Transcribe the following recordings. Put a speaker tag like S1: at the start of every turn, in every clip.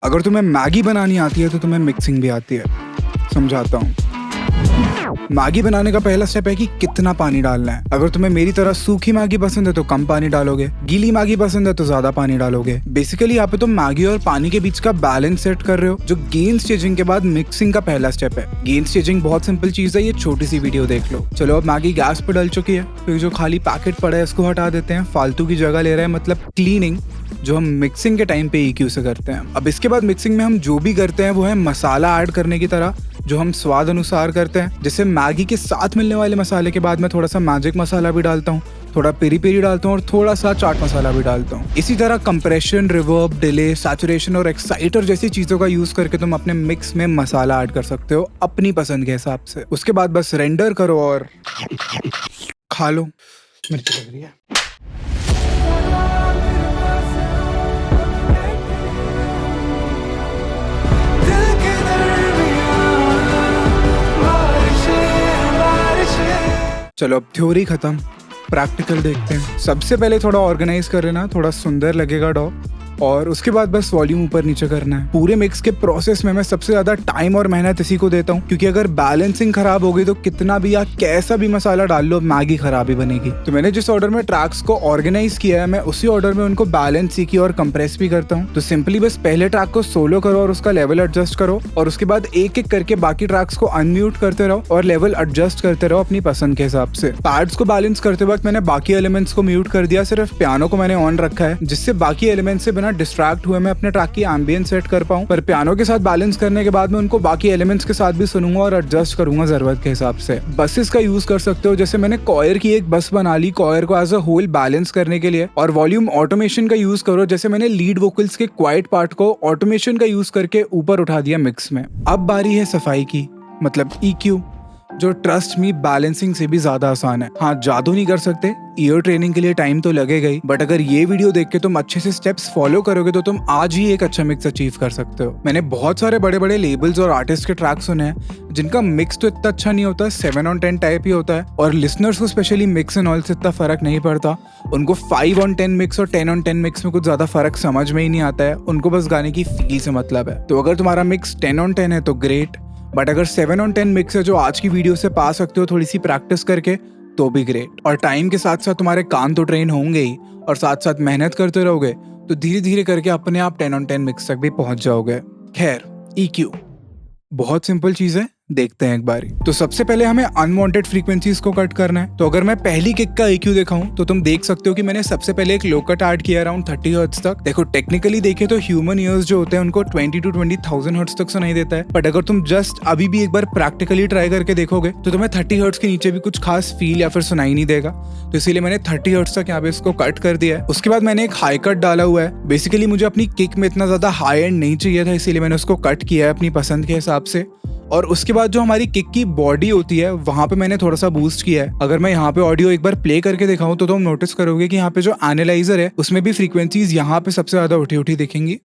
S1: अगर तुम्हें मैगी बनानी आती है तो तुम्हें मिक्सिंग भी आती है। समझाता हूँ। मैगी बनाने का पहला स्टेप है कि कितना पानी डालना है। अगर तुम्हें मेरी तरह सूखी मैगी पसंद है तो कम पानी डालोगे, गीली मैगी पसंद है तो ज्यादा पानी डालोगे। बेसिकली यहाँ पे तुम मैगी और पानी के बीच का बैलेंस सेट कर रहे हो, जो गेन स्टेजिंग के बाद मिक्सिंग का पहला स्टेप है। गेन स्टेजिंग बहुत सिंपल चीज है, ये छोटी सी वीडियो देख लो। चलो अब मैगी गैस पे डल चुकी है, फिर जो खाली पैकेट पड़ा है इसको हटा देते हैं। फालतू की जगह ले रहा है, मतलब क्लीनिंग, जो हम मिक्सिंग के टाइम पे EQ से करते हैं। अब इसके बाद मिक्सिंग में हम जो भी करते हैं वो है मसाला ऐड करने की तरह, जो हम स्वाद अनुसार करते हैं। जैसे मैगी के साथ मिलने वाले मसाले के बाद मैं थोड़ा सा मैजिक मसाला भी डालता हूँ, थोड़ा पेरी पेरी डालता हूँ और थोड़ा सा चाट मसाला भी डालता हूँ। इसी तरह कंप्रेशन, रिवर्ब, डिले, सैचुरेशन और एक्साइटर जैसी चीजों का यूज करके तुम अपने मिक्स में मसाला ऐड कर सकते हो अपनी पसंद के हिसाब से। उसके बाद बस रेंडर करो और खा लो। मिर्ची लग रही है। चलो अब थ्योरी खत्म, प्रैक्टिकल देखते हैं। सबसे पहले थोड़ा ऑर्गेनाइज कर लेना, थोड़ा सुंदर लगेगा डॉ, और उसके बाद बस वॉल्यूम ऊपर नीचे करना है। पूरे मिक्स के प्रोसेस में मैं सबसे ज्यादा टाइम और मेहनत इसी को देता हूँ, क्योंकि अगर बैलेंसिंग खराब हो गई तो कितना भी या कैसा भी मसाला डाल लो, मैगी खराब ही बनेगी। तो मैंने जिस ऑर्डर में ट्रैक्स को ऑर्गेनाइज किया है, मैं उसी ऑर्डर में उनको बैलेंस सीखी और कंप्रेस भी करता हूँ। तो सिंपली बस पहले ट्रैक को सोलो करो और उसका लेवल एडजस्ट करो, और उसके बाद एक एक करके बाकी ट्रैक्स को अनम्यूट करते रहो और लेवल एडजस्ट करते रहो अपनी पसंद के हिसाब से। पैड्स को बैलेंस करते वक्त मैंने बाकी एलिमेंट्स को म्यूट कर दिया, सिर्फ पियानो को मैंने ऑन रखा है, जिससे बाकी एलिमेंट्स से बिना डिस्ट्रैक्ट हुए मैं अपने ट्रैक की एम्बियंस सेट कर पाऊं। पर पियानो के साथ बैलेंस करने के बाद मैं उनको बाकी एलिमेंट्स के साथ भी सुनूंगा और एडजस्ट करूंगा जरूरत के हिसाब से। बसेस का यूज कर सकते हो, जैसे मैंने कॉयर की एक बस बना ली कॉयर को एज अ होल बैलेंस करने के लिए। और वॉल्यूम ऑटोमेशन का यूज करो, जैसे मैंने लीड वोकल्स के क्वाइट पार्ट को ऑटोमेशन का यूज करके ऊपर उठा दिया मिक्स में। अब बारी है सफाई की, मतलब EQ, जो ट्रस्ट मी बैलेंसिंग से भी ज्यादा आसान है। हाँ, जादू नहीं कर सकते, ईयर ट्रेनिंग के लिए टाइम तो लगेगा ही, बट अगर ये वीडियो देख के तुम अच्छे से स्टेप्स फॉलो करोगे तो तुम आज ही एक अच्छा मिक्स अचीव कर सकते हो। मैंने बहुत सारे बड़े बड़े लेबल्स और आर्टिस्ट के ट्रैक सुने हैं जिनका मिक्स तो इतना अच्छा नहीं होता, 7 on 10 टाइप ही होता है, और लिसनर्स को स्पेशली मिक्स एंड ऑयल से इतना फर्क नहीं पड़ता। उनको 5 on 10 मिक्स और 10 on 10 मिक्स में कुछ ज्यादा फर्क समझ में ही नहीं आता है, उनको बस गाने की फील से मतलब है। तो अगर तुम्हारा मिक्स 10 on 10 है तो ग्रेट, बट अगर 7 on 10 मिक्स है जो आज की वीडियो से पा सकते हो थोड़ी सी प्रैक्टिस करके, तो भी ग्रेट। और टाइम के साथ साथ तुम्हारे कान तो ट्रेन होंगे ही, और साथ साथ मेहनत करते रहोगे तो धीरे धीरे करके अपने आप 10 on 10 मिक्स तक भी पहुंच जाओगे। खैर, EQ बहुत सिंपल चीज है, देखते हैं एक बारी। तो सबसे पहले हमें अनवांटेड फ्रीक्वेंसीज को कट करना है। तो अगर मैं पहली किक का EQ दिखाऊं तो तुम देख सकते हो कि मैंने सबसे पहले एक लो कट ऐड किया अराउंड 30 हर्ट्ज तक। देखो, टेक्निकली देखे तो ह्यूमन ईयर्स जो होते हैं उनको 20 to 20,000 हर्ट्ज तक सुनाई देता है, बट अगर तुम जस्ट अभी भी एक बार प्रैक्टिकली ट्राई करके देखोगे तो तुम्हें 30 हर्ट्ज के नीचे भी कुछ खास फील या फिर सुनाई नहीं देगा। तो इसीलिए मैंने 30 हर्ट्ज तक यहाँ पे इसको कट कर दिया है। उसके बाद मैंने एक हाई कट डाला हुआ है। बेसिकली मुझे अपनी किक में इतना ज्यादा हाई एंड नहीं चाहिए था, इसीलिए मैंने उसको कट किया है अपनी पसंद के हिसाब से। और उसके बाद जो हमारी किक की बॉडी होती है वहां पे मैंने थोड़ा सा बूस्ट किया है। अगर मैं यहाँ पे ऑडियो एक बार प्ले करके दिखाऊं तो तुम नोटिस करोगे कि यहाँ पे जो एनालाइजर है उसमें भी फ्रीक्वेंसीज यहाँ पे सबसे ज्यादा उठी उठी दिखेंगी।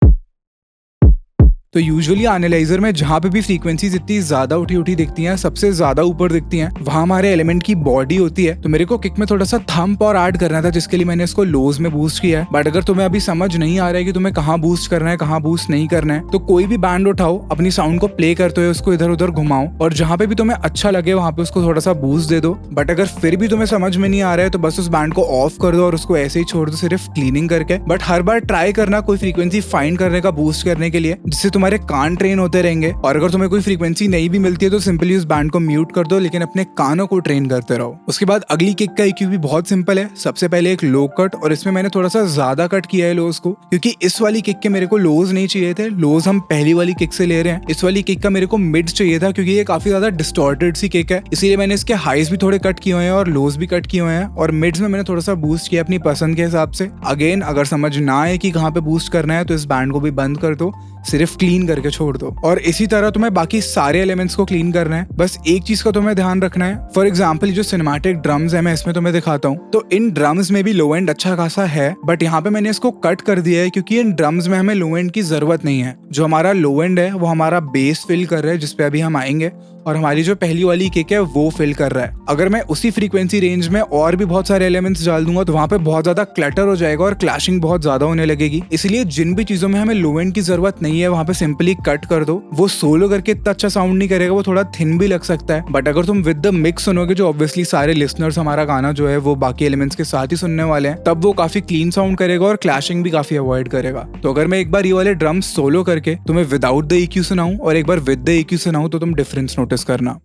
S1: तो यूजुअली एनालाइजर में जहाँ पे भी फ्रीक्वेंसीज इतनी ज्यादा उठी उठी दिखती हैं, सबसे ज्यादा ऊपर दिखती हैं, वहाँ हमारे एलिमेंट की बॉडी होती है। तो मेरे को किक में थोड़ा सा थंप और ऐड करना था, जिसके लिए मैंने इसको लोज में बूस्ट किया है। बट अगर तुम्हें अभी समझ नहीं आ रहा है कि तुम्हें कहाँ बूस्ट करना है कहाँ बूस्ट नहीं करना है, तो कोई भी बैंड उठाओ, अपनी साउंड को प्ले करते हुए उसको इधर उधर घुमाओ, और जहाँ पे भी तुम्हें अच्छा लगे वहाँ पे उसको थोड़ा सा बूस्ट दे दो। बट अगर फिर भी तुम्हें समझ में नहीं आ रहा है तो बस उस बैंड को ऑफ कर दो और उसको ऐसे ही छोड़ दो, सिर्फ क्लीनिंग करके। बट हर बार ट्राई करना कोई फ्रीक्वेंसी फाइंड करने का बूस्ट करने के लिए, जिससे तुम्हारे कान ट्रेन होते रहेंगे। और अगर तुम्हें कोई फ्रीक्वेंसी नहीं भी मिलती है तो सिंपली उस बैंड को म्यूट कर दो, लेकिन अपने कानों को ट्रेन करते रहो। उसके बाद अगली किक का EQ भी बहुत सिंपल है। सबसे पहले एक लो कट, और इसमें मैंने थोड़ा सा ज्यादा कट किया है लोज को, क्योंकि इस वाली किक के मेरे को लोज नहीं चाहिए थे। लोज हम पहली वाली किक से ले रहे हैं। इस वाली किक का मेरे को मिड्स चाहिए था, क्योंकि ये काफी ज्यादा डिस्टॉर्टेड सी किक है, इसीलिए मैंने इसके हाइज भी थोड़े कट किए हुए हैं और लोज भी कट किए हुए हैं, और मिड्स में मैंने थोड़ा सा बूस्ट किया अपनी पसंद के हिसाब से। अगेन, अगर समझ ना आए कि कहाँ पे बूस्ट करना है तो इस बैंड को भी बंद कर दो, सिर्फ क्लीन करके छोड़ दो। और इसी तरह तुम्हें बाकी सारे एलिमेंट्स को क्लीन करना है। बस एक चीज का तुम्हें ध्यान रखना है। फॉर एग्जांपल, जो सिनेमैटिक ड्रम्स है मैं इसमें तुम्हें दिखाता हूँ, तो इन ड्रम्स में भी लो एंड अच्छा खासा है, बट यहाँ पे मैंने इसको कट कर दिया है क्योंकि इन ड्रम्स में हमें लो एंड की जरूरत नहीं है। जो हमारा लो एंड है वो हमारा बेस फिल कर रहा है, जिसपे अभी हम आएंगे, और हमारी जो पहली वाली किक है वो फिल कर रहा है। अगर मैं उसी फ्रीक्वेंसी रेंज में और भी बहुत सारे एलिमेंट्स डाल दूंगा तो वहाँ पे बहुत ज्यादा क्लटर हो जाएगा और क्लैशिंग बहुत ज्यादा होने लगेगी। इसलिए जिन भी चीजों में हमें लो एंड की जरूरत नहीं है वहाँ पे सिंपली कट कर दो। वो सोलो करके इतना अच्छा साउंड नहीं करेगा, वो थोड़ा थिन भी लग सकता है, बट अगर तुम विद द मिक्स सुनोगे, जो ऑब्वियसली सारे लिसनर्स हमारा गाना जो है वो बाकी एलिमेंट्स के साथ ही सुनने वाले हैं, तब वो काफी क्लीन साउंड करेगा और क्लैशिंग भी काफी अवॉइड करेगा। तो अगर मैं एक बार ये वाले ड्रम्स सोलो करके तुम्हें विदाउट द EQ सुनाऊं और एक बार विद द EQ सुनाऊं तो तुम डिफरेंस नोटिस करना।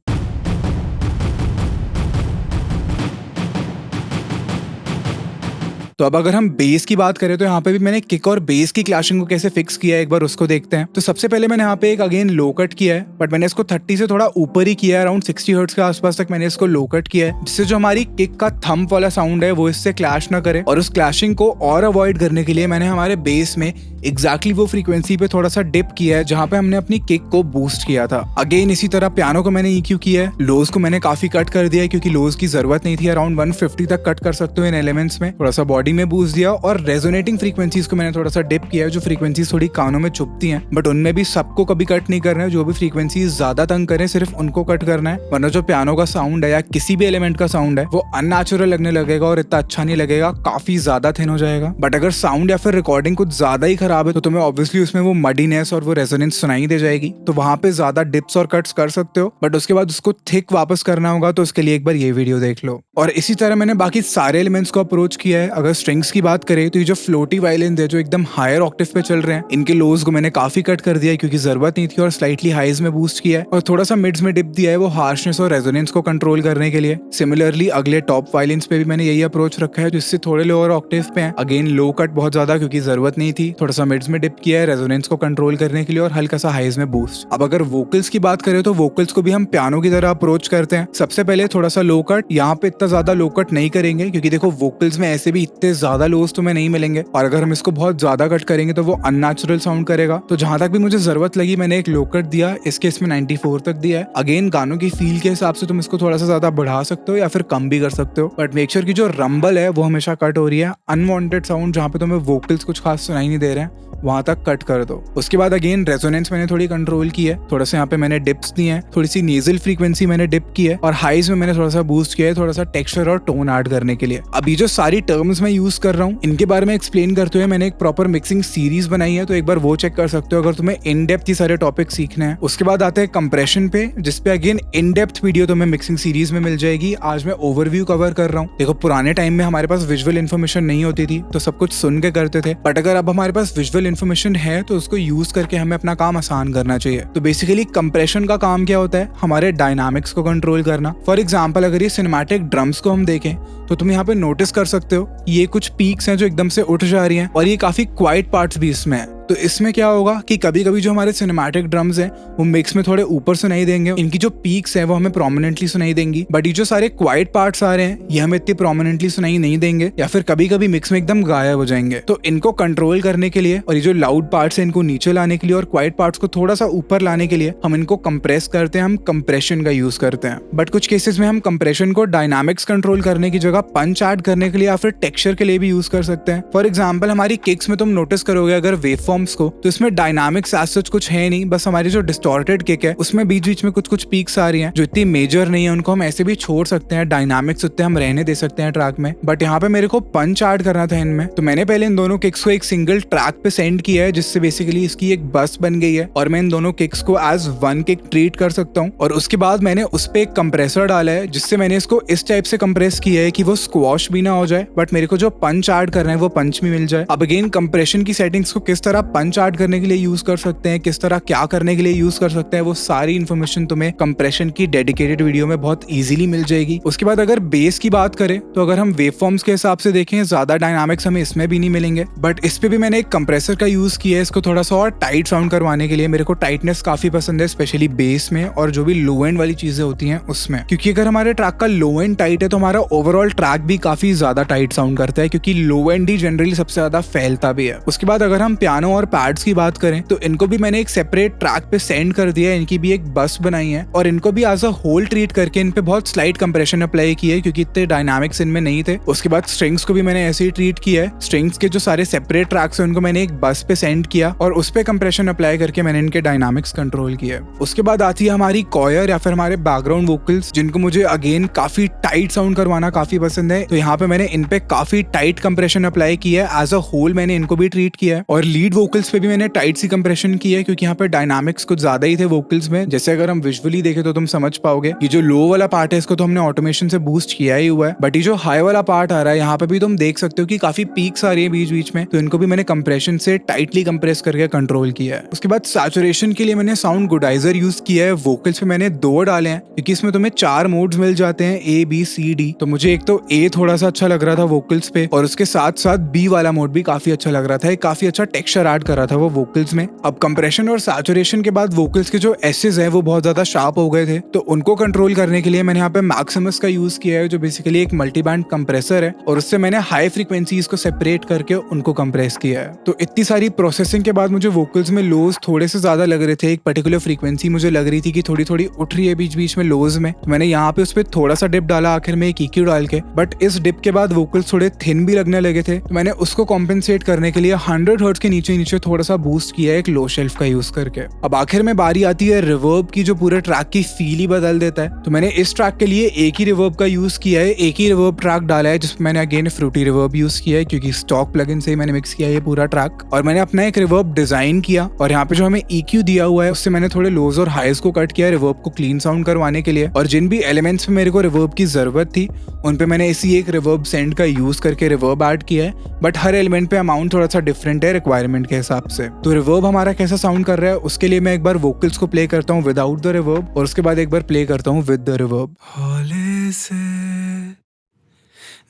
S1: तो अब अगर हम बेस की बात करें तो यहाँ पे भी मैंने किक और बेस की क्लैशिंग को कैसे फिक्स किया है एक बार उसको देखते हैं। तो सबसे पहले मैंने यहाँ पे एक अगेन लो कट किया है, बट मैंने इसको 30 से थोड़ा ऊपर ही किया है, अराउंड 60 हर्ट्ज के आसपास तक मैंने इसको लो कट किया है, जिससे जो हमारी किक का थंब वाला साउंड है वो इससे क्लैश ना करे। और उस क्लैशिंग को और अवॉइड करने के लिए मैंने हमारे बेस में एग्जैक्टली वो फ्रीक्वेंसी पे थोड़ा सा डिप किया है जहाँ पे हमने अपनी किक को बूस्ट किया था। अगेन इसी तरह पियानो को मैंने EQ किया है, लोज को मैंने काफी कट कर दिया है क्योंकि लोज की जरूरत नहीं थी, अराउंड 150 तक कट कर सकते हो इन एलिमेंट्स में। थोड़ा सा बॉडी में बूस्ट दिया और रेजोनेटिंग फ्रीक्वेंसीज को मैंने थोड़ा सा डिप किया है, जो फ्रीक्वेंसीज थोड़ी कानों में चुभती हैं, बट उनमें भी सबको कभी कट नहीं करना है। जो भी फ्रीक्वेंसीज ज्यादा तंग करें सिर्फ उनको कट करना है, वरना जो पियानो का साउंड है या किसी भी एलिमेंट का साउंड है वो अननेचुरल लगने लगेगा और इतना अच्छा नहीं लगेगा, काफी ज्यादा थिन हो जाएगा। बट अगर साउंड या फिर रिकॉर्डिंग कुछ ज्यादा ही खराब है तो तुम्हें ऑब्वियसली उसमें वो मडीनेस और वो रेजोनेंस सुनाई दे जाएगी, तो वहां पे ज्यादा डिप्स और कट्स कर सकते हो, बट उसके बाद उसको थिक वापस करना होगा, तो उसके लिए एक बार ये वीडियो देख लो। और इसी तरह मैंने बाकी सारे एलिमेंट्स को अप्रोच किया है। अगर स्ट्रिंग्स की बात करें तो ये जो फ्लोटी वायलिन है जो एकदम हायर ऑक्टेव पे चल रहे हैं, इनके लोज को मैंने काफी कट कर दिया है क्योंकि जरूरत नहीं थी, और स्लाइटली हाइज में बूस्ट किया है और थोड़ा सा मिड्स में डिप दिया है वो हार्शनेस और रेजोनेंस को कंट्रोल करने के लिए। सिमिलरली अगले टॉप वायलिन्स पे भी मैंने यही अप्रोच रखा है, जिससे थोड़े लोअर ऑक्टेव पे हैं। अगेन लो कट बहुत ज्यादा क्योंकि जरूरत नहीं थी, थोड़ा सा मिड्स में डिप किया है रेजोनेंस को कंट्रोल करने के लिए और हल्का सा हाइज में बूस्ट। अब अगर वोकल्स की बात करें तो वोकल्स को भी हम पियानो की तरह अप्रोच करते हैं। सबसे पहले थोड़ा सा लो कट, यहाँ पे इतना ज्यादा लो कट नहीं करेंगे क्योंकि देखो वोकल्स में ऐसे भी इतने ज्यादा लोज तुम्हें नहीं मिलेंगे, और अगर हम इसको बहुत ज्यादा कट करेंगे तो वो अननेचुरल साउंड करेगा। तो जहां तक भी मुझे जरूरत लगी मैंने एक लो कट दिया, इसके इसमें 94 तक दिया है। अगेन गानों की फील के हिसाब से तुम इसको थोड़ा सा ज्यादा बढ़ा सकते हो या फिर कम भी कर सकते हो, बट मेक श्योर की जो रंबल है वो हमेशा कट हो रही है। अनवांटेड साउंड जहाँ पे तुम्हें वोकल्स कुछ खास सुनाई नहीं दे रहे हैं वहां तक कट कर दो। उसके बाद अगेन रेजोनेंस मैंने थोड़ी कंट्रोल की है, थोड़ा सा यहाँ पे मैंने डिप्स दिए हैं, थोड़ी सी नेजल फ्रीक्वेंसी मैंने डिप की है, और हाइज में मैंने थोड़ा सा बूस्ट किया है, थोड़ा सा टेक्सचर और टोन ऐड करने के लिए। अब ये जो सारी टर्म्स मैं यूज कर रहा हूँ इनके बारे में एक्सप्लेन करते हुए मैंने एक प्रॉपर मिक्सिंग सीरीज बनाई है, तो एक बार वो चेक कर सकते हो अगर तुम्हें इन डेप्थ ही सारे टॉपिक सीखने हैं। उसके बाद आते हैं कंप्रेशन पे, जिसपे अगेन इन डेप्थ वीडियो तुम्हें मिक्सिंग सीरीज में मिल जाएगी। आज मैं ओवरव्यू कवर कर रहा हूँ। देखो पुराने टाइम में हमारे पास विजुअल इन्फॉर्मेशन नहीं होती थी तो सब कुछ सुन के करते थे, बट अगर अब हमारे पास विजुअल इन्फॉर्मेशन है तो उसको यूज करके हमें अपना काम आसान करना चाहिए। तो बेसिकली कंप्रेशन का काम क्या होता है, हमारे डायनामिक्स को कंट्रोल करना। फॉर एग्जांपल अगर ये सिनेमैटिक ड्रम्स को हम देखें तो तुम यहाँ पे नोटिस कर सकते हो ये कुछ पीक्स हैं जो एकदम से उठ जा रही हैं, और ये काफी क्वाइट पार्ट्स भी इसमें है। तो इसमें क्या होगा कि कभी कभी जो हमारे सिनेमैटिक ड्रम्स हैं वो मिक्स में थोड़े ऊपर सुनाई देंगे, इनकी जो पीक्स हैं वो हमें प्रोमिनेंटली सुनाई देंगी, बट ये जो सारे क्वाइट पार्ट्स आ रहे हैं ये हमें इतनी प्रोमिनेंटली सुनाई नहीं देंगे, या फिर कभी कभी मिक्स में एकदम गायब हो जाएंगे। तो इनको कंट्रोल करने के लिए और ये जो लाउड पार्ट्स हैं इनको नीचे लाने के लिए और क्वाइट पार्ट्स को थोड़ा सा ऊपर लाने के लिए हम इनको कंप्रेस करते हैं, हम कंप्रेशन का यूज करते हैं। बट कुछ केसेस में हम कंप्रेशन को डायनामिक्स कंट्रोल करने की जगह पंच ऐड करने के लिए या फिर टेक्सचर के लिए भी यूज कर सकते हैं। फॉर एग्जाम्पल हमारी किक्स में तुम नोटिस करोगे अगर वेव फॉर्म्स को, तो इसमें डायनामिक्स एज सच कुछ है नहीं, बस हमारी जो डिस्टॉर्टेड किक है उसमें बीच बीच में कुछ कुछ पीक्स आ रही हैं जो इतनी मेजर नहीं है, उनको हम ऐसे भी छोड़ सकते हैं, डायनामिक्स उतने हम रहने दे सकते हैं ट्रैक में। बट यहाँ पे मेरे को पंच ऐड करना था इनमें, तो मैंने पहले इन दोनों किक्स को एक सिंगल ट्रैक पे सेंड किया है, जिससे बेसिकली इसकी एक बस बन गई है और मैं इन दोनों किक्स को एज वन किक ट्रीट कर सकता हूँ। और उसके बाद मैंने उस पे एक कंप्रेसर डाला है जिससे मैंने इसको इस टाइप से कंप्रेस किया है कि वो स्क्वॉश भी ना हो जाए, बट मेरे को जो पंच ऐड करना है वो पंच भी मिल जाए। अब अगेन कंप्रेशन की सेटिंग्स को किस तरह पंच ऐड करने के लिए यूज कर सकते हैं, किस तरह क्या करने के लिए यूज कर सकते हैं, वो सारी इन्फॉर्मेशन तुम्हें कंप्रेशन की डेडिकेटेड वीडियो में बहुत इजीली मिल जाएगी। उसके बाद अगर बेस की बात करें तो अगर हम वेव फॉर्म्स के हिसाब से देखें ज्यादा डायनामिक्स हमें इसमें भी नहीं मिलेंगे, बट इस पे भी मैंने एक कंप्रेसर का यूज किया है इसको थोड़ा सा और टाइट साउंड करवाने के लिए। मेरे को टाइटनेस काफी पसंद है स्पेशली बेस में और जो भी लो एंड वाली चीजें होती हैं उसमें, क्योंकि अगर हमारे ट्रैक का लो एंड टाइट है तो हमारा ओवरऑल ट्रैक भी काफी ज्यादा टाइट साउंड करता है, क्योंकि लो एंड ही जनरली सबसे ज्यादा फैलता भी है। उसके बाद अगर हम पियानो और पैड्स की बात करें तो इनको भी मैंने एक सेपरेट ट्रैक पे सेंड कर दिया है। इनकी भी एक बस बनाई है और इनको भी एज अ होल ट्रीट करके इन पे बहुत स्लाइट कंप्रेशन अप्लाई किया है क्योंकि इतने डायनामिक्स इनमें नहीं थे। उसके बाद स्ट्रिंग्स को भी मैंने ऐसे ही ट्रीट किया है। स्ट्रिंग्स के जो सारे सेपरेट ट्रैक्स हैं उनको मैंने एक बस पे सेंड किया और उस पे कंप्रेशन अप्लाई करके मैंने इनके डायनामिक्स कंट्रोल किया। उसके बाद आती है हमारी कॉयर या फिर हमारे बैकग्राउंड वोकल्स, जिनको मुझे अगेन काफी टाइट साउंड करवाना काफी पसंद है। तो यहाँ पे मैंने इन पे काफी टाइट कंप्रेशन अप्लाई किया है। एज अ होल मैंने इनको भी ट्रीट किया है और लीड वोकल्स पे भी मैंने टाइट सी कंप्रेशन की है क्योंकि यहाँ पे डायनामिक्स कुछ ज्यादा ही थे वोकल्स में। जैसे अगर हम विजुअली देखें तो तुम समझ पाओगे कि जो लो वाला पार्ट है इसको तो हमने ऑटोमेशन से बूस्ट किया ही हुआ है, बट ये जो हाई वाला पार्ट आ रहा है यहाँ पे भी तुम देख सकते हो कि काफी पीक्स आ रही है बीच बीच में, तो इनको भी मैंने कंप्रेशन से टाइटली कंप्रेस करके कंट्रोल किया है। उसके बाद सैचुरेशन के लिए मैंने साउंड गुडाइजर यूज किया है। वोकल्स पे मैंने 2 डाले हैं क्योंकि इसमें तुम्हें 4 मोड्स मिल जाते हैं, A B C D। तो मुझे एक तो A थोड़ा सा अच्छा लग रहा था वोकल्स पे और उसके साथ साथ B वाला मोड भी काफी अच्छा लग रहा था, काफी अच्छा टेक्सचर ऐड कर रहा था वो वोकल्स में। अब कंप्रेशन और सैचुरेशन के बाद वोकल्स के जो एसेस है वो बहुत ज्यादा शार्प हो गए थे, तो उनको कंट्रोल करने के लिए मैंने यहाँ पे मैक्सिमस का यूज किया है जो बेसिकली एक मल्टीबैंड कंप्रेसर है और उससे मैंने हाई फ्रीक्वेंसीज को सेपरेट करके उनको कंप्रेस किया है। तो इतनी सारी प्रोसेसिंग के बाद मुझे वोकल्स में लोज थोड़े से ज्यादा लग रहे थे। एक पर्टिकुलर फ्रीक्वेंसी मुझे लग रही थी कि थोड़ी थोड़ी उठ रही है बीच बीच में लोज में, तो मैंने यहाँ पे उस पर थोड़ा सा डिप डाला आखिर में एक EQ डाल के। बट इस डिप के बाद वोकल्स थोड़े थिन भी लगने लगे थे, तो मैंने उसको कॉम्पेंसेट करने के लिए 100 हर्ट्ज के नीचे नीचे थोड़ा सा बूस्ट किया एक लो शेल्फ का यूज करके। अब आखिर में बारी आती है रिवर्ब की जो पूरे ट्रैक की फील ही बदल देता है। तो मैंने इस ट्रैक के लिए एक ही रिवर्ब का यूज किया है, एक ही रिवर्ब ट्रैक डाला है जिसमें मैंने अगेन फ्रूटी रिवर्ब यूज किया है क्योंकि स्टॉक प्लगइन से ही मैंने मिक्स किया है ये पूरा ट्रैक। और मैंने अपना एक रिवर्ब डिजाइन किया और यहाँ पे जो हमें EQ दिया हुआ है उससे मैंने थोड़े लोज और हाइज को कट किया रिवर्ब को क्लीन साउंड करवाने के लिए। और जिन भी एलिमेंट्स में मेरे को रिवर्ब की जरूरत थी उन पे मैंने इसी एक रिवर्ब सेंड का यूज करके रिवर्ब ऐड किया है, बट हर एलिमेंट पे अमाउंट थोड़ा सा डिफरेंट है रिक्वायरमेंट के हिसाब से। तो रिवर्ब हमारा कैसा साउंड कर रहा है उसके लिए मैं एक बार वोकल्स को प्ले करता हूँ विदाउट द रिवर्ब और उसके बाद एक बार प्ले करता हूँ विद द रिवर्ब।
S2: हौले से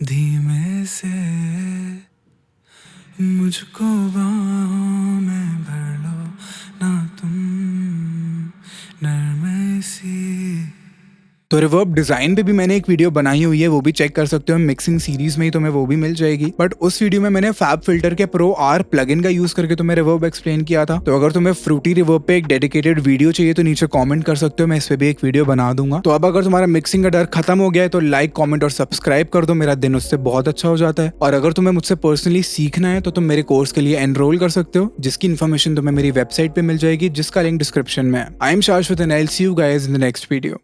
S2: धीमे से मुझको बाहों में भर लो ना तुम नरमे सी।
S1: तो रिवर्ब डिजाइन पे भी मैंने एक वीडियो बनाई हुई है, वो भी चेक कर सकते हो मिक्सिंग सीरीज में ही, तुम्हें वो भी मिल जाएगी। बट उस वीडियो में मैंने फैब फिल्टर के प्रो R प्लगइन का यूज करके तुम्हें रिवर्ब एक्सप्लेन किया था। तो अगर तुम्हें फ्रूटी रिवर्ब पे एक डेडिकेटेड वीडियो चाहिए तो नीचे कमेंट कर सकते हो, मैं इस पे भी एक वीडियो बना दूंगा। तो अब अगर तुम्हारा मिक्सिंग का डर खत्म हो गया है तो लाइक कॉमेंट और सब्सक्राइब कर दो, मेरा दिन उससे बहुत अच्छा हो जाता है। और अगर तुम्हें मुझसे पर्सनली सीखना है तो तुम मेरे कोर्स के लिए एनरोल कर सकते हो, जिसकी इन्फॉर्मेशन तुम्हें मेरी वेबसाइट पे मिल जाएगी जिसका लिंक डिस्क्रिप्शन में है। आई एम शाश्वत and I will see you guys in the next video.